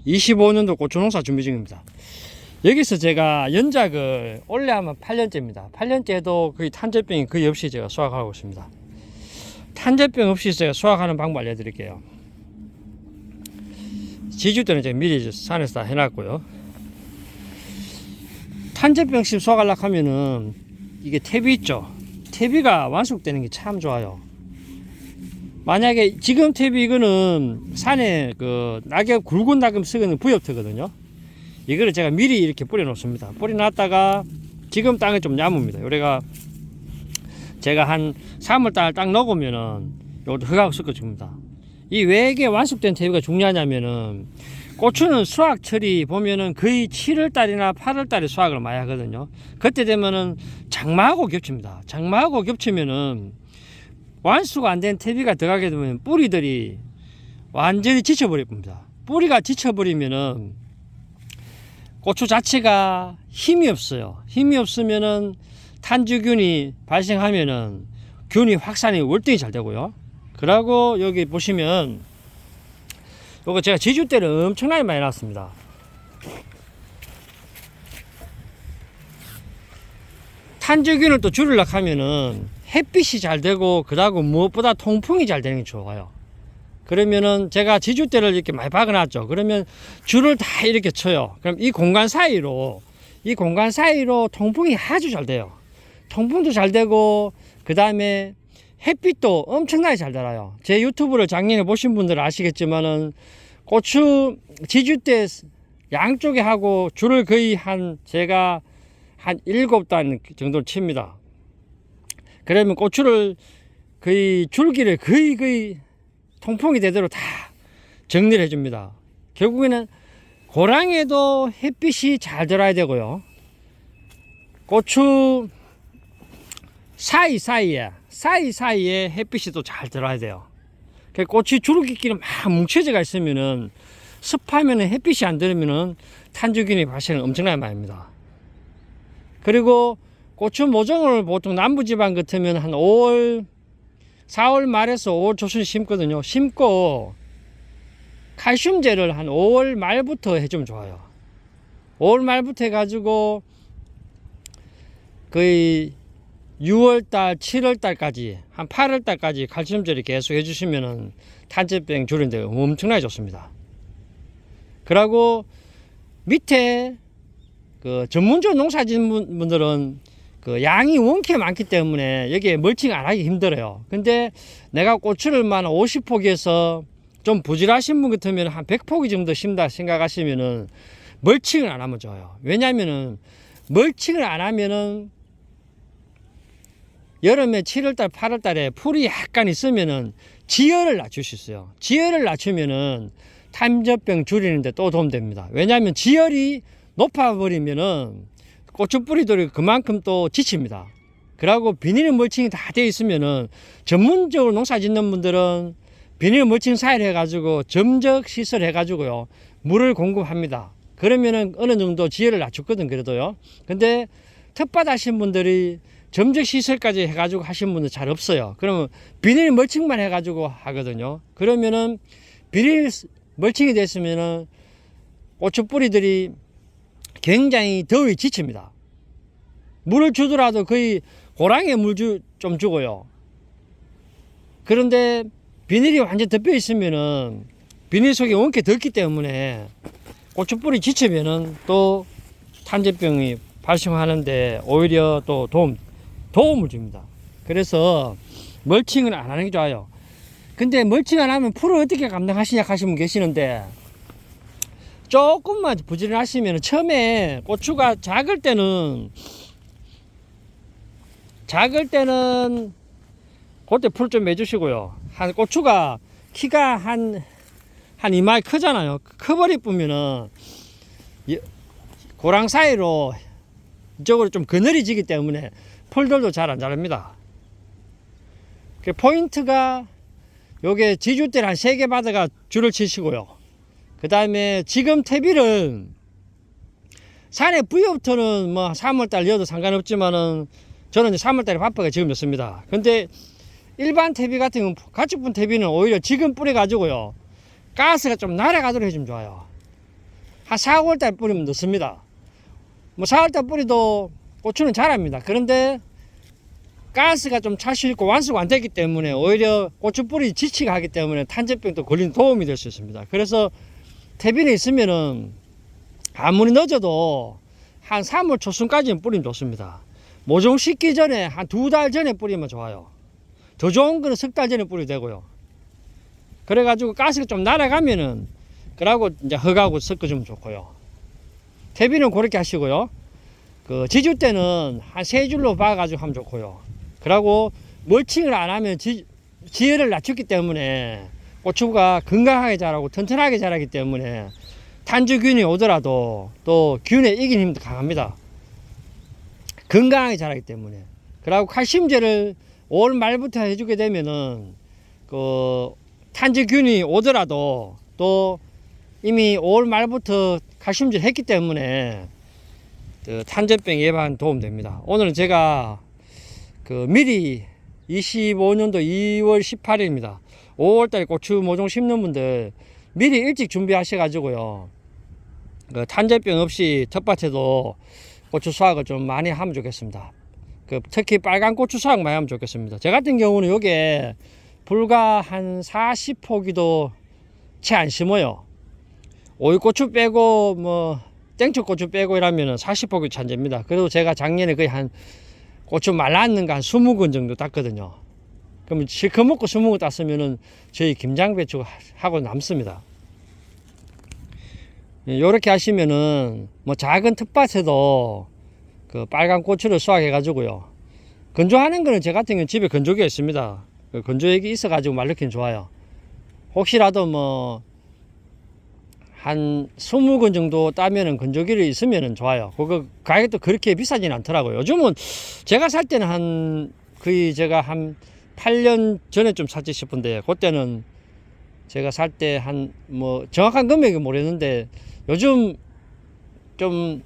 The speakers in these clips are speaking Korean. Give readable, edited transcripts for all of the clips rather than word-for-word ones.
25년도 고추농사 준비 중입니다. 여기서 제가 연작을 올해 하면 8년째입니다. 8년째도 거의 탄저병이 거의 없이 제가 수확하고 있습니다. 탄저병 없이 제가 수확하는 방법 알려드릴게요. 지주 때는 제가 미리 산에서 다 해놨고요. 탄저병 씨 수확하려고 하면은 이게 퇴비 있죠. 퇴비가 완숙되는 게 참 좋아요. 만약에 지금 퇴비 이거는 산에 그 낙엽 굵은 낙엽 쓰는 부엽토거든요. 이거를 제가 미리 이렇게 뿌려 놓습니다. 뿌려 놨다가 지금 땅이 좀 얇습니다. 요래가 제가 한 3월달 딱 넣으면은 요것도 흙하고 섞어줍니다. 이 왜 이게 완숙된 퇴비가 중요하냐면은 고추는 수확철이 보면은 거의 7월달이나 8월달에 수확을 많이 하거든요. 그때 되면은 장마하고 겹칩니다. 장마하고 겹치면은 완수가 안 된 퇴비가 들어가게 되면 뿌리들이 완전히 지쳐버립니다. 뿌리가 지쳐버리면은 고추 자체가 힘이 없어요. 힘이 없으면은 탄저균이 발생하면은 균이 확산이 월등히 잘 되고요. 그리고 여기 보시면 요거 제가 지주 때를 엄청나게 많이 놨습니다. 탄저균을 또 줄이려고 하면은 햇빛이 잘 되고 그다고 무엇보다 통풍이 잘 되는 게 좋아요. 그러면은 제가 지주 때를 이렇게 많이 박아놨죠. 그러면 줄을 다 이렇게 쳐요. 그럼 이 공간 사이로 통풍이 아주 잘 돼요. 통풍도 잘 되고 그 다음에 햇빛도 엄청나게 잘 달아요. 제 유튜브를 작년에 보신 분들은 아시겠지만은 고추 지주 때 양쪽에 하고 줄을 거의 제가 한 7단 정도 칩니다. 그러면 고추를 거의 줄기를 거의 통풍이 되도록 다 정리를 해줍니다. 결국에는 고랑에도 햇빛이 잘 들어야 되고요. 고추 사이사이에 햇빛이 또 잘 들어야 돼요. 고추 줄기끼리 막 뭉쳐져가 있으면은 습하면은 햇빛이 안 들으면은 탄저균이 발생을 엄청나게 많이 합니다. 그리고 고추 모종을 보통 남부지방 같으면 한 4월 말에서 5월 초순에 심거든요. 심고 칼슘제를 한 5월 말부터 해주면 좋아요. 5월 말부터 해가지고 거의 6월달, 7월달까지 한 8월달까지 칼슘제를 계속 해주시면은 탄저병 줄이는데 엄청나게 좋습니다. 그리고 밑에 그 전문적으로 농사 짓는 분들은 그 양이 원체 많기 때문에 여기에 멀칭 안 하기 힘들어요. 근데 내가 고추를만 50폭에서 좀 부실하신 분 같으면 한 100포기 정도 심다 생각하시면은 멀칭을 안 하면 좋아요. 왜냐면은 멀칭을 안 하면은 여름에 7월달, 8월달에 풀이 약간 있으면은 지열을 낮출 수 있어요. 지열을 낮추면은 탄저병 줄이는데 또 도움됩니다. 왜냐하면 지열이 높아버리면은 고추 뿌리들이 그만큼 또 지칩니다. 그리고 비닐 멀칭이 다 되어 있으면은 전문적으로 농사 짓는 분들은 비닐 멀칭 사이를 해가지고 점적 시설 해가지고요 물을 공급합니다. 그러면은 어느 정도 지열을 낮췄거든 그래도요. 근데 텃밭 하신 분들이 점적 시설까지 해가지고 하신 분들 잘 없어요. 그러면 비닐 멀칭만 해가지고 하거든요. 그러면은 비닐 멀칭이 됐으면은 고추 뿌리들이 굉장히 더위 지칩니다. 물을 주더라도 거의 고랑에 물 좀 주고요. 그런데 비닐이 완전 덮여 있으면은 비닐 속에 원기 덮기 때문에 고추 뿌리 지치면은 또 탄저병이 발생하는데 오히려 또 도움을 줍니다. 그래서 멀칭을 안 하는 게 좋아요. 근데 멀칭 안 하면 풀을 어떻게 감당하시냐 하시는 분 계시는데 조금만 부지런하시면 처음에 고추가 작을 때는 그때 풀 좀 매주시고요. 한 고추가 키가 한 이마에 크잖아요. 커버리 뿌면은 고랑 사이로 이쪽으로 좀 그늘이지기 때문에 풀들도 잘 안 자랍니다. 포인트가 요게 지주 때를 한 3개 받아가 줄을 치시고요. 그 다음에 지금 퇴비를 산에 부엽토는 뭐 3월달 넣어도 상관없지만은 저는 이제 3월달에 바빠가 지금 넣습니다. 근데 일반 퇴비 같은 경우는 가축분 퇴비는 오히려 지금 뿌려가지고요 가스가 좀 날아가도록 해주면 좋아요. 한 4, 5월달 뿌리면 넣습니다. 뭐 4월달 뿌리도 고추는 자랍니다. 그런데 가스가 좀 찰 수 있고 완수가 안 되기 때문에 오히려 고추 뿌리 지치가 하기 때문에 탄저병도 걸리는 도움이 될 수 있습니다. 그래서 태빈에 있으면은 아무리 늦어도 한 3월 초순까지는 뿌리면 좋습니다. 모종 씻기 전에 한 2달 전에 뿌리면 좋아요. 더 좋은 거는 석 달 전에 뿌려도 되고요. 그래가지고 가스가 좀 날아가면은 그러고 이제 흙하고 섞어주면 좋고요. 태빈은 그렇게 하시고요. 그 지주 때는 한 3줄로 박아가지고 하면 좋고요. 그러고 멀칭을 안 하면 지열을 낮췄기 때문에 고추가 건강하게 자라고 튼튼하게 자라기 때문에 탄저균이 오더라도 또 균에 이기는 힘도 강합니다. 건강하게 자라기 때문에. 그리고 칼슘제를 5월 말부터 해주게 되면은 그 탄저균이 오더라도 또 이미 5월 말부터 칼슘제를 했기 때문에 그 탄저병 예방 도움됩니다. 오늘은 제가 그 미리 25년도 2월 18일입니다. 5월달에 고추 모종 심는 분들 미리 일찍 준비하셔가지고요. 그 탄저병 없이 텃밭에도 고추 수확을 좀 많이 하면 좋겠습니다. 그 특히 빨간 고추 수확 많이 하면 좋겠습니다. 저 같은 경우는 요게 불과 한 40포기도 채 안 심어요. 오이고추 빼고 뭐 땡초고추 빼고 이러면은 40포기 찬재입니다. 그래도 제가 작년에 거의 한 고추 말랐는 거 한 20근 정도 땄거든요. 그러면 실컷 먹고 20근 땄으면은 저희 김장배추 하고 남습니다. 요렇게 하시면은 뭐 작은 텃밭에도 그 빨간 고추를 수확해 가지고요. 건조하는 거는 제 같은 경우는 집에 건조기가 있습니다. 그 건조액이 있어 가지고 말르기는 좋아요. 혹시라도 뭐 한 20근 정도 따면은 건조기를 있으면은 좋아요. 그거 가격도 그렇게 비싸진 않더라고요. 요즘은 제가 살 때는 한 거의 제가 한 8년 전에 좀 샀지 싶은데 그때는 제가 살 때 한 뭐 정확한 금액은 모르겠는데 요즘 좀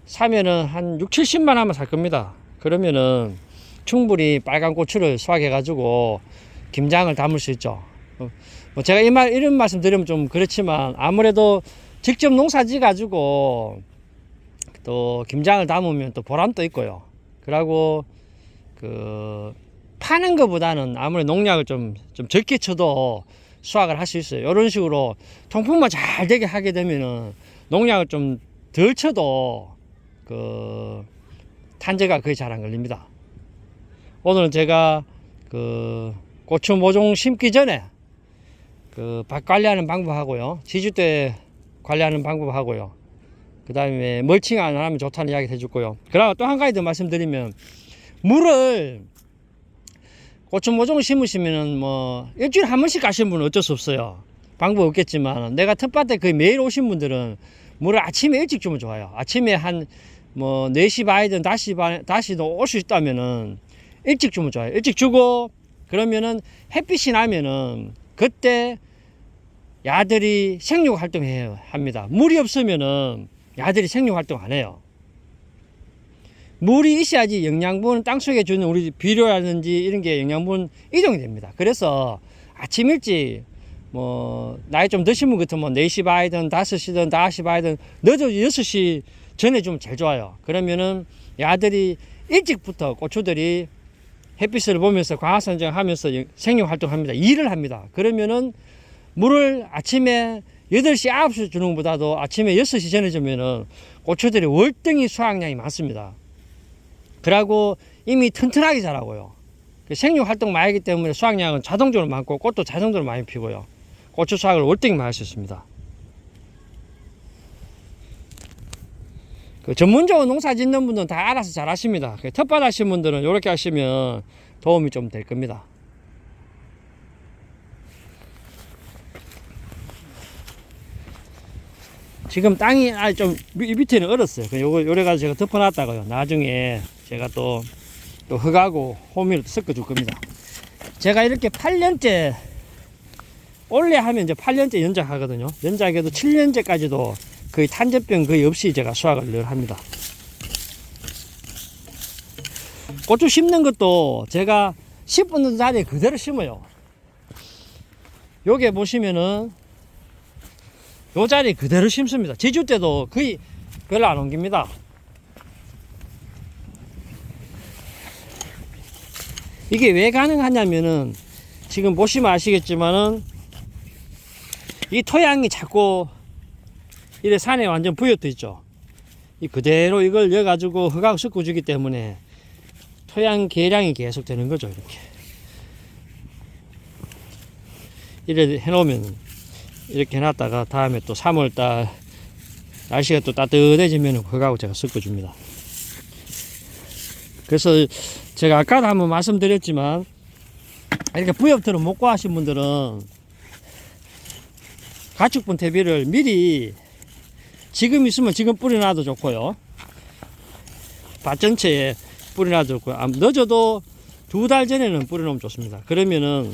사면은 한 6, 70만 원만 살 겁니다. 그러면은 충분히 빨간 고추를 수확해 가지고 김장을 담을 수 있죠. 뭐 제가 이런 말씀 드리면 좀 그렇지만 아무래도 직접 농사지 가지고 또 김장을 담으면 또 보람도 있고요. 그리고 그 파는 것보다는 아무래도 농약을 좀 적게 쳐도 수확을 할 수 있어요. 이런 식으로 통풍만 잘 되게 하게 되면은 농약을 좀 덜 쳐도 그 탄저가 거의 잘 안 걸립니다. 오늘은 제가 그 고추 모종 심기 전에 그 밭 관리하는 방법하고요, 지주 때 관리하는 방법하고요, 그 다음에 멀칭 안 하면 좋다는 이야기 해줬고요. 그리고 또 한 가지 더 말씀드리면 물을 고추 모종을 심으시면은 뭐 일주일에 한 번씩 가시는 분은 어쩔 수 없어요. 방법 없겠지만 내가 텃밭에 거의 매일 오신 분들은 물을 아침에 일찍 주면 좋아요. 아침에 한 뭐 4시 반이든 5시도 올 수 있다면은 일찍 주면 좋아요. 일찍 주고 그러면은 햇빛이 나면은 그때 야들이 생육 활동해요 합니다. 물이 없으면은 야들이 생육 활동 안 해요. 물이 있어야지 영양분, 땅속에 주는 우리 비료라든지 이런 게 영양분 이동이 됩니다. 그래서 아침 일찍 뭐 나이 좀 드신 분 같으면 4시 반이든 5시든 5시 반이든 늦어도 6시 전에 주면 제일 좋아요. 그러면은 야들이 일찍부터 고추들이 햇빛을 보면서 광합성장 하면서 생육 활동합니다. 일을 합니다. 그러면은 물을 아침에 8시, 9시 주는 것보다도 아침에 6시 전에 주면은 고추들이 월등히 수확량이 많습니다. 그리고 이미 튼튼하게 자라고요. 생육 활동 많이 하기 때문에 수확량은 자동적으로 많고 꽃도 자동적으로 많이 피고요. 고추 수확을 월등히 많이 할 수 있습니다. 그 전문적으로 농사 짓는 분들은 다 알아서 잘 하십니다. 텃밭 하시는 분들은 이렇게 하시면 도움이 좀 될 겁니다. 지금 땅이 좀 밑에는 얼었어요. 요래가지고 제가 덮어놨다가요, 나중에 제가 또 흙하고 호미를 섞어 줄 겁니다. 제가 이렇게 8년째 올해 하면 이제 8년째 연작하거든요. 연작해도 7년째까지도 거의 탄저병 거의 없이 제가 수확을 늘 합니다. 고추 심는 것도 제가 10분 자리에 그대로 심어요. 요게 보시면은 요 자리 그대로 심습니다. 지주 때도 거의 별로 안 옮깁니다. 이게 왜 가능하냐면은 지금 보시면 아시겠지만은 이 토양이 자꾸 이래 산에 완전 부여져 있죠. 이 그대로 이걸 여 가지고 흙하고 섞어주기 때문에 토양 계량이 계속 되는 거죠. 이래 해놓으면 이렇게 해놨다가 다음에 또 3월달 날씨가 또 따뜻해지면 흙하고 제가 섞어줍니다. 그래서 제가 아까도 한번 말씀드렸지만 이렇게 부엽토를 못 구하신 분들은 가축분 퇴비를 미리 지금 있으면 지금 뿌려놔도 좋고요. 밭 전체에 뿌려놔도 좋고요. 늦어도 2달 전에는 뿌려놓으면 좋습니다. 그러면은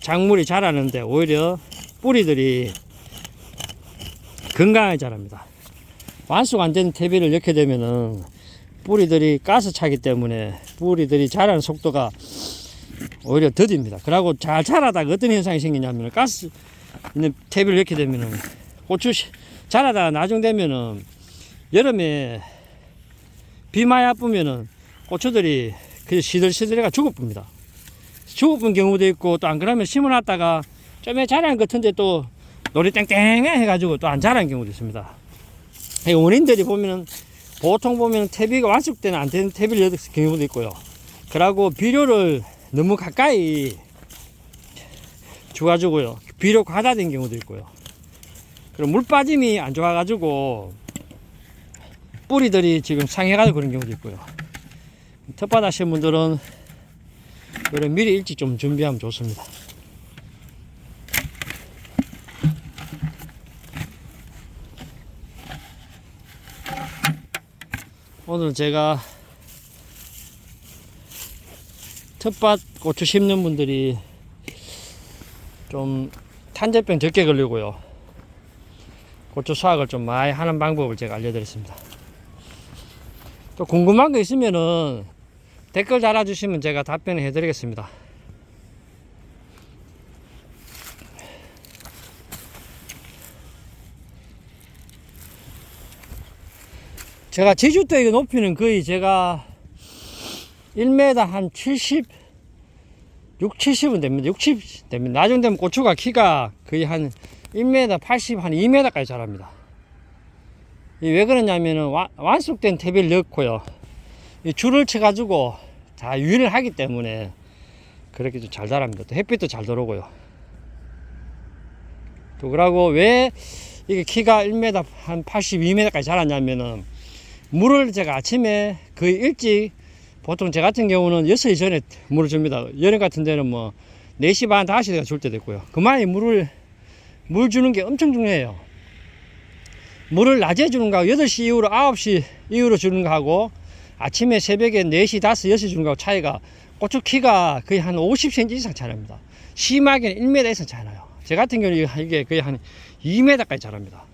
작물이 자라는데 오히려 뿌리들이 건강하게 자랍니다. 완숙 안 된 퇴비를 넣게 되면은 뿌리들이 가스 차기 때문에 뿌리들이 자라는 속도가 오히려 더딥니다. 그러고 잘 자라다가 어떤 현상이 생기냐면 가스 있는 퇴비를 넣게 되면은 고추 자라다가 나중 되면은 여름에 비 많이 아프면은 고추들이 그 시들시들해가 죽어봅니다. 죽어본 경우도 있고 또 안 그러면 심어놨다가 좀에 자란 것 같은데 또 놀이 땡땡 해가지고 또 안 자란 경우도 있습니다. 이 원인들이 보면은 보통 보면 퇴비가 완숙되는 안 되는 퇴비를 넣는 경우도 있고요. 그러고 비료를 너무 가까이 줘가지고요. 비료 과다된 경우도 있고요. 그리고 물 빠짐이 안 좋아가지고 뿌리들이 지금 상해가지고 그런 경우도 있고요. 텃밭 하시는 분들은 미리 일찍 좀 준비하면 좋습니다. 오늘 제가 텃밭 고추 심는 분들이 좀 탄저병 적게 걸리고요. 고추 수확을 좀 많이 하는 방법을 제가 알려드렸습니다. 또 궁금한 거 있으면은 댓글 달아주시면 제가 답변을 해드리겠습니다. 제가 지주대 높이는 거의 제가 1m 한 70, 6, 70은 됩니다. 60 됩니다. 나중 되면 고추가 키가 거의 한 1m 80, 한 2m까지 자랍니다. 왜 그러냐면은 완숙된 퇴비를 넣고요. 이 줄을 쳐가지고 다 유인을 하기 때문에 그렇게 좀 잘 자랍니다. 또 햇빛도 잘 들어오고요. 또 그러고 왜 이게 키가 1m 한 82m까지 자랐냐면은 물을 제가 아침에 거의 일찍 보통 제 같은 경우는 6시 전에 물을 줍니다. 여름 같은 데는 뭐 4시 반, 5시에 줄 때도 있고요. 그만이 물 주는 게 엄청 중요해요. 물을 낮에 주는 거하고 8시 이후로 9시 이후로 주는 거하고 아침에 새벽에 4시, 5시, 6시 주는 거하고 차이가 고추 키가 거의 한 50cm 이상 차이 납니다. 심하게는 1m 이상 차이 나요. 제 같은 경우는 이게 거의 한 2m까지 자랍니다.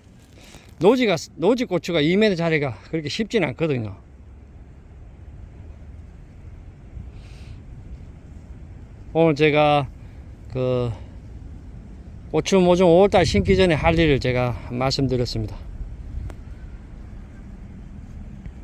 노지 고추가 2m 자리가 그렇게 쉽지는 않거든요. 오늘 제가 그 고추 모종 5월달 심기 전에 할 일을 제가 말씀드렸습니다.